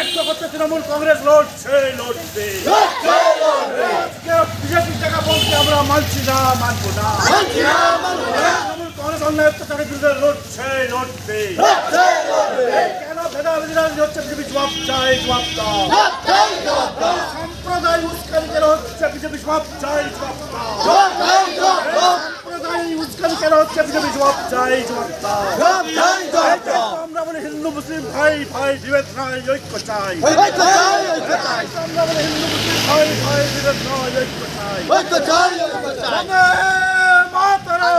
ব্যক্ত করতে তৃণমূল কংগ্রেস লড়ছে লড়বে। বিজেপির টাকা বলতে আমরা মানছি না, মানবো না। তৃণমূল কংগ্রেস অন্যায় অত্যাচারের বিরুদ্ধে লড়ছে লড়বে। কেন ভেদাভেদি রাজনীতি হচ্ছে? বিজেপি জবাব চাই, জবাব দাও। সম্প্রদায় উস্কানি কেন হচ্ছে? বিজেপি জবাব চাই, জবাব দাও। সম্প্রদায় উস্কানি কেন হচ্ছে? বিজেপি জবাব চাই, জবাব দাও। আমরা বলি হিন্দু মুসলিম ভাই ভাই বিভেদ নয়, ঐক্য চাই। আমরা বলি হিন্দু মুসলিম ভাই ভাই বিভেদ নয়, ঐক্য চাই। বন্দে মাতরম,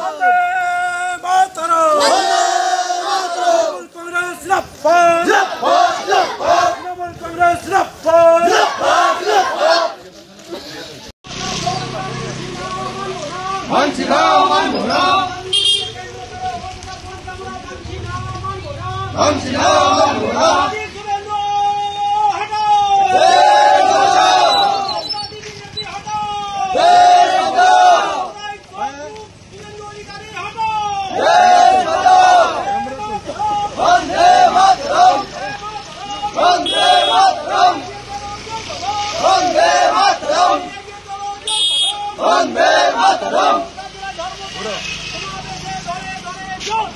বন্দে মাতরম। তৃণমূল কংগ্রেস জিন্দাবাদ, তৃণমূল কংগ্রেস জিন্দাবাদ। মানছি না, মানবো না। মানছি না, মানবো না। বন্দে মাতরম, বন্দে মাতরম, বন্দে মাতরম, বন্দে মাতরম। যোগ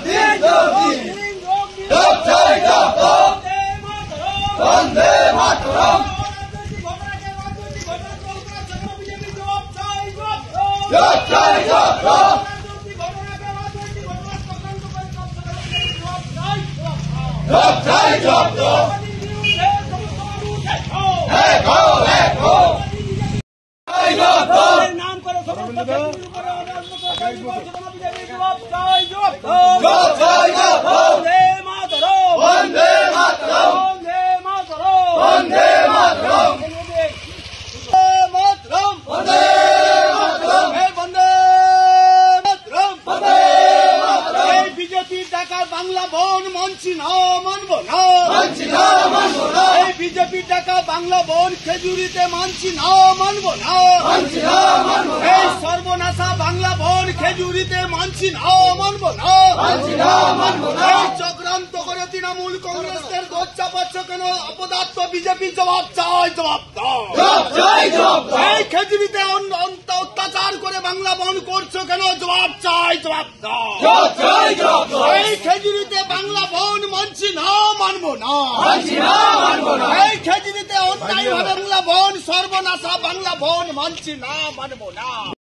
দিন, যোগ দিন, যোগ চাই, যোগ দাও। বন্দে মাতরম, যোগ চাই, যোগ দাও। যোগ চাই, যোগ দাও। এক হও, এক হও। নাম করে সমস্ত ব্যক্তির উপরে বন্দে মাতরম, বন্দে মাতরম, বন্দে মাতরম, বন্দে মাতরম, মাতরম, বন্দে মাতরম, বন্দে মাতরম, বন্দে মাতরম। এই বিজেপির টাকা বাংলা বন মানছি না, মানবো না। মানছি না, মানবো না। এই বিজেপির টাকা বাংলা বন খেজুরিতে মানছি না, মানবো না। মানছি না, মানবো না। এই সর্বনাশা বাংলা বন খেজুরিতে মানছি না, মানবো না। মানছি না, মানবো না। এই চক্রান্ত করে তৃণমূল কংগ্রেসের দোষ চাপাচ্ছ কেন? অপদার্থ বিজেপি জবাব চাই, জবাব দাও। যোগ চাই, যোগ দাও। এই খেজুরিতে অত্যাচার করে বাংলা বন করছো কেন? জবাব চাই, জবাব দাও। যোগ চাই, যোগ দাও। এই খেজুরিতে বাংলা বন মানছি না, মানবো না। মানছি না, মানবো না। এই খেজুরিতে অন্যায় ভাবে বাংলা বন সর্বনাশা বাংলা বন মানছি না, মানবো না।